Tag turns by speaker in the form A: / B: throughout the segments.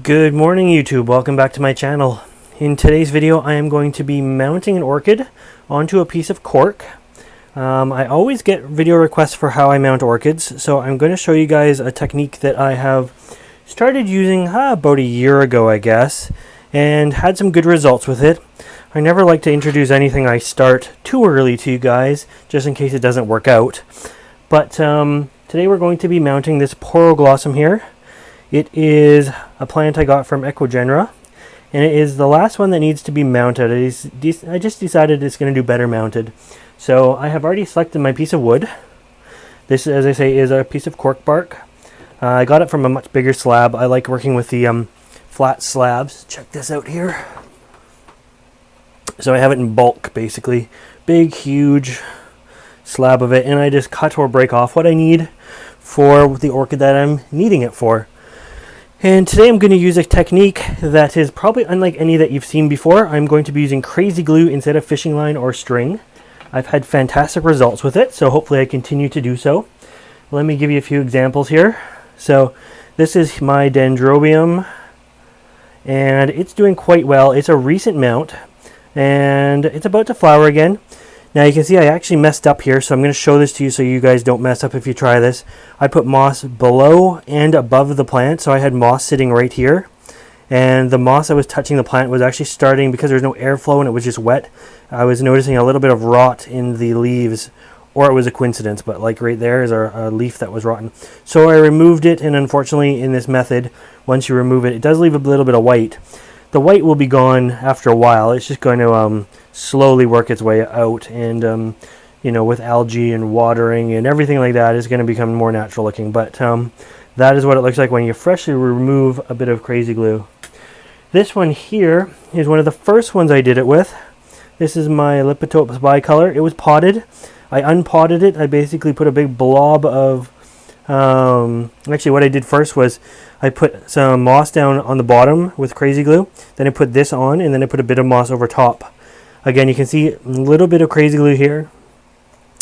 A: Good morning YouTube, welcome back to my channel. In today's video I am going to be mounting an orchid onto a piece of cork. I always get video requests for how I mount orchids, so I'm going to show you guys a technique that I have started using about a year ago I guess, and had some good results with it. I never like to introduce anything I start too early to you guys, just in case it doesn't work out. But today we're going to be mounting this Poroglossum here. It is a plant I got from Ecogenera, and it is the last one that needs to be mounted. I just decided it's going to do better mounted. So I have already selected my piece of wood. This, as I say, is a piece of cork bark. I got it from a much bigger slab. I like working with the flat slabs. Check this out here. So I have it in bulk, basically. Big, huge slab of it, and I just cut or break off what I need for the orchid that I'm needing it for. And today I'm going to use a technique that is probably unlike any that you've seen before. I'm going to be using KRAZYGLUE instead of fishing line or string. I've had fantastic results with it, so hopefully I continue to do so. Let me give you a few examples here. So this is my Dendrobium, and it's doing quite well. It's a recent mount, and it's about to flower again. Now you can see I actually messed up here, so I'm going to show this to you so you guys don't mess up if you try this. I put moss below and above the plant, so I had moss sitting right here. And the moss that was touching the plant was actually starting, because there was no airflow and it was just wet, I was noticing a little bit of rot in the leaves, or it was a coincidence, but like right there is a leaf that was rotten. So I removed it, and unfortunately in this method, once you remove it, it does leave a little bit of white. The white will be gone after a while. It's just going to slowly work its way out, and you know, with algae and watering and everything like that, it's going to become more natural looking. But that is what it looks like when you freshly remove a bit of KRAZYGLUE. This one here is one of the first ones I did it with. This is my Lipotopes bicolor. It was potted. I unpotted it. I basically put a big blob of actually what I did first was I put some moss down on the bottom with KRAZYGLUE, then I put this on, and then I put a bit of moss over top. Again, you can see a little bit of KRAZYGLUE here.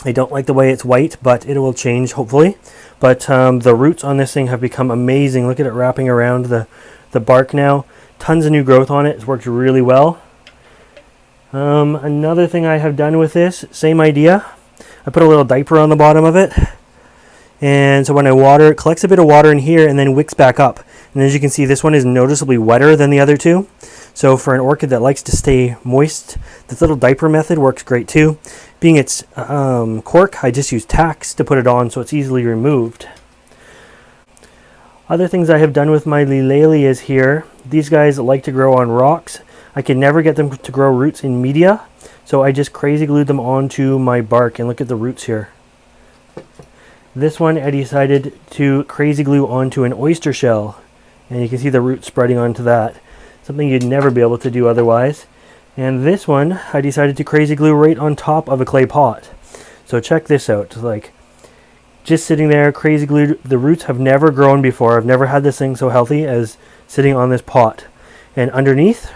A: I don't like the way it's white, but it will change hopefully. But the roots on this thing have become amazing. Look at it wrapping around the bark now. Tons of new growth on it. It's worked really well. Another thing I have done with this, same idea. I put a little diaper on the bottom of it. And so when I water, it collects a bit of water in here and then wicks back up. And as you can see, this one is noticeably wetter than the other two. So for an orchid that likes to stay moist, this little diaper method works great too. Being it's cork, I just use tacks to put it on so it's easily removed. Other things I have done with my Lilialias here, these guys like to grow on rocks. I can never get them to grow roots in media, so I just KRAZYGLUEd them onto my bark, and look at the roots here. This one I decided to KRAZYGLUE onto an oyster shell, and you can see the roots spreading onto that. Something you'd never be able to do otherwise. And this one I decided to KRAZYGLUE right on top of a clay pot. So check this out. Like, just sitting there, KRAZYGLUE. The roots have never grown before. I've never had this thing so healthy as sitting on this pot. And underneath,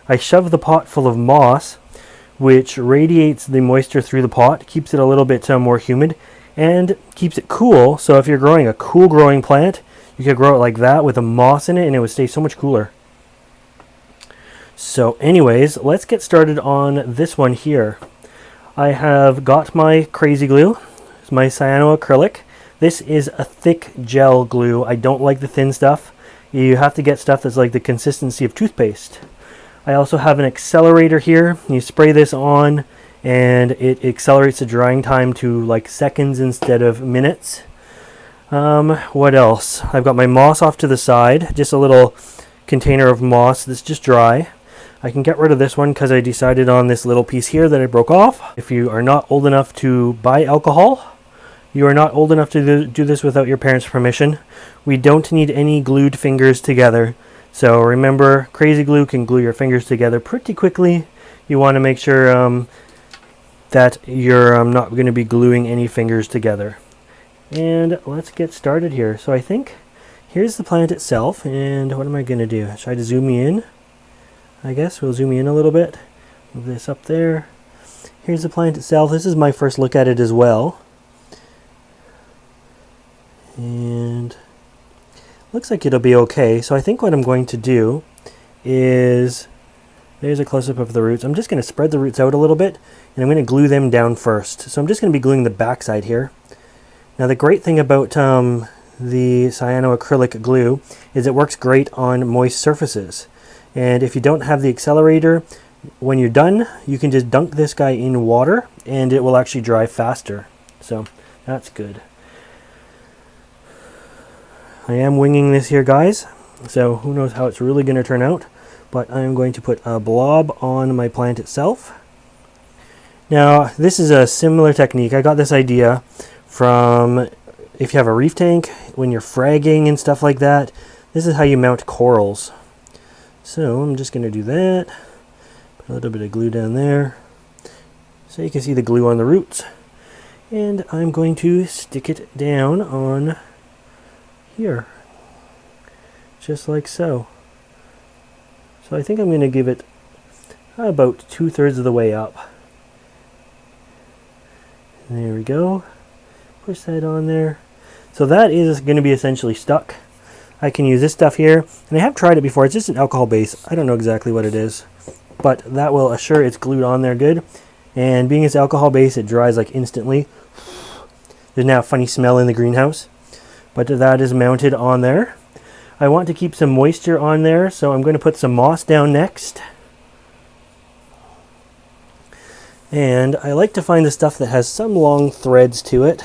A: I shoved the pot full of moss, which radiates the moisture through the pot, keeps it a little bit more humid, and keeps it cool. So if you're growing a cool growing plant, you could grow it like that with a moss in it, and it would stay so much cooler. So anyways, let's get started on this one here. I have got my KRAZYGLUE. It's my cyanoacrylic. This is a thick gel glue. I don't like the thin stuff. You have to get stuff that's like the consistency of toothpaste. I also have an accelerator here. You spray this on, and it accelerates the drying time to like seconds instead of minutes. What else? I've got my moss off to the side, just a little container of moss that's just dry. I can get rid of this one because I decided on this little piece here that I broke off. If you are not old enough to buy alcohol, you are not old enough to do this without your parents' permission. We don't need any glued fingers together. So remember, KRAZYGLUE can glue your fingers together pretty quickly. You want to make sure that you're not going to be gluing any fingers together. And let's get started here. So I think here's the plant itself, and what am I going to do? Try to zoom you in. I guess we'll zoom in a little bit. Move this up there. Here's the plant itself. This is my first look at it as well. And looks like it'll be okay. So I think what I'm going to do is, there's a close-up of the roots. I'm just going to spread the roots out a little bit, and I'm going to glue them down first. So I'm just going to be gluing the back side here. Now the great thing about the cyanoacrylic glue is it works great on moist surfaces. And if you don't have the accelerator, when you're done, you can just dunk this guy in water and it will actually dry faster. So that's good. I am winging this here, guys, so who knows how it's really going to turn out, but I'm going to put a blob on my plant itself. Now this is a similar technique. I got this idea from, if you have a reef tank, when you're fragging and stuff like that, this is how you mount corals. So I'm just going to do that. Put a little bit of glue down there so you can see the glue on the roots. And I'm going to stick it down on here, just like so. So I think I'm going to give it about 2/3 of the way up. There we go. Push that on there. So that is going to be essentially stuck. I can use this stuff here, and I have tried it before. It's just an alcohol base. I don't know exactly what it is, but that will assure it's glued on there good. And being it's alcohol base, it dries like instantly. There's now a funny smell in the greenhouse, but that is mounted on there. I want to keep some moisture on there, so I'm going to put some moss down next. And I like to find the stuff that has some long threads to it.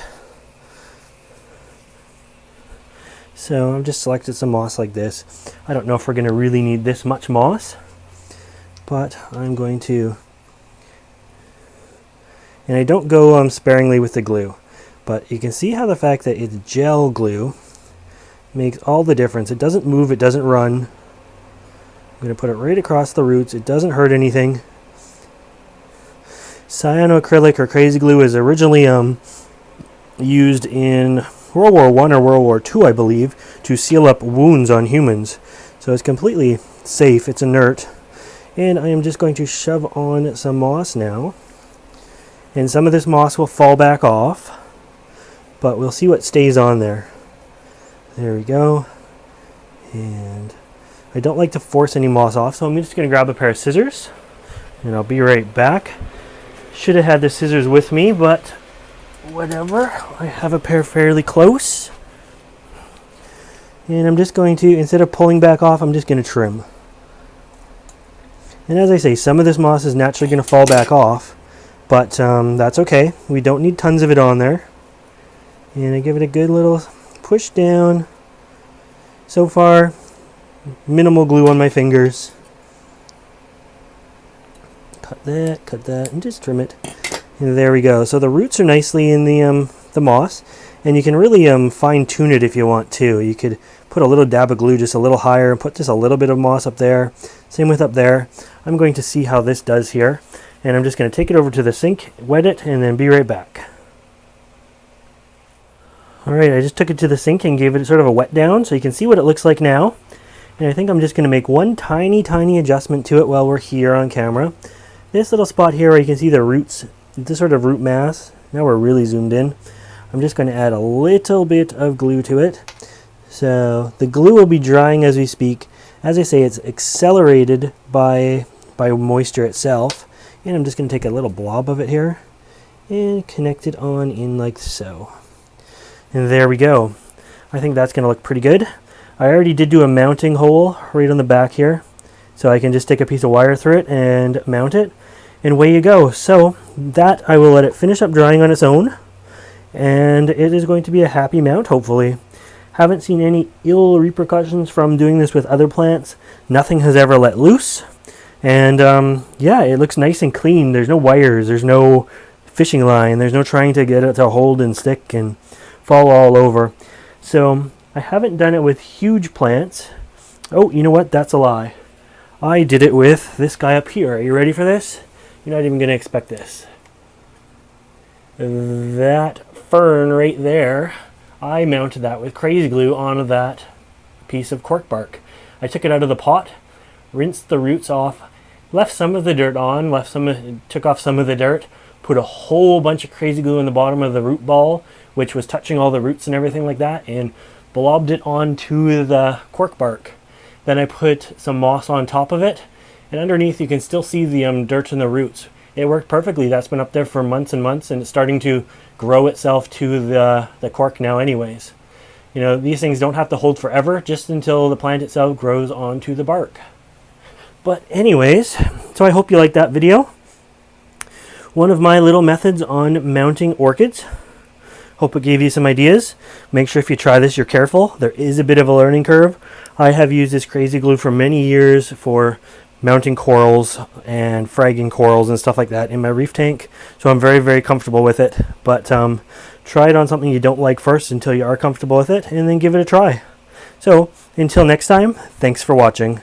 A: So I've just selected some moss like this. I don't know if we're going to really need this much moss, but I'm going to. And I don't go sparingly with the glue, but you can see how the fact that it's gel glue makes all the difference. It doesn't move, it doesn't run. I'm going to put it right across the roots. It doesn't hurt anything. Cyanoacrylic or KRAZYGLUE is originally used in World War I or World War II, I believe, to seal up wounds on humans. So it's completely safe, it's inert. And I am just going to shove on some moss now. And some of this moss will fall back off, but we'll see what stays on there. There we go. And I don't like to force any moss off, so I'm just going to grab a pair of scissors, and I'll be right back. Should have had the scissors with me, but whatever. I have a pair fairly close. And I'm just going to, instead of pulling back off, I'm just going to trim. And as I say, some of this moss is naturally going to fall back off, but that's okay. We don't need tons of it on there. And I give it a good little push down. So far, minimal glue on my fingers. Cut that, and just trim it. And there we go. So the roots are nicely in the moss, and you can really fine tune it if you want to. You could put a little dab of glue just a little higher and put just a little bit of moss up there. Same with up there. I'm going to see how this does here, and I'm just going to take it over to the sink, wet it, and then be right back. Alright, I just took it to the sink and gave it sort of a wet down so you can see what it looks like now. And I think I'm just going to make one tiny adjustment to it while we're here on camera. This little spot here where you can see the roots, this sort of root mass. Now we're really zoomed in. I'm just going to add a little bit of glue to it. So the glue will be drying as we speak. As I say, it's accelerated by moisture itself. And I'm just going to take a little blob of it here and connect it on in like so. And there we go. I think that's going to look pretty good. I already did do a mounting hole right on the back here, so I can just stick a piece of wire through it and mount it, and away you go. So that, I will let it finish up drying on its own, and it is going to be a happy mount, hopefully. Haven't seen any ill repercussions from doing this with other plants. Nothing has ever let loose, and yeah, it looks nice and clean. There's no wires, there's no fishing line, there's no trying to get it to hold and stick and fall all over. So I haven't done it with huge plants. Oh, you know what? That's a lie. I did it with this guy up here. Are you ready for this? You're not even going to expect this. That fern right there, I mounted that with KRAZYGLUE onto that piece of cork bark. I took it out of the pot, rinsed the roots off, left some of the dirt on, took off some of the dirt, put a whole bunch of KRAZYGLUE in the bottom of the root ball, which was touching all the roots and everything like that, and blobbed it onto the cork bark. Then I put some moss on top of it, and underneath you can still see the dirt and the roots. It worked perfectly. That's been up there for months and months, and it's starting to grow itself to the cork now anyways. You know, these things don't have to hold forever, just until the plant itself grows onto the bark. But anyways, so I hope you liked that video. One of my little methods on mounting orchids. Hope it gave you some ideas. Make sure if you try this, you're careful. There is a bit of a learning curve. I have used this KRAZYGLUE for many years for mounting corals and fragging corals and stuff like that in my reef tank. So I'm very, very comfortable with it. But try it on something you don't like first until you are comfortable with it, and then give it a try. So until next time, thanks for watching.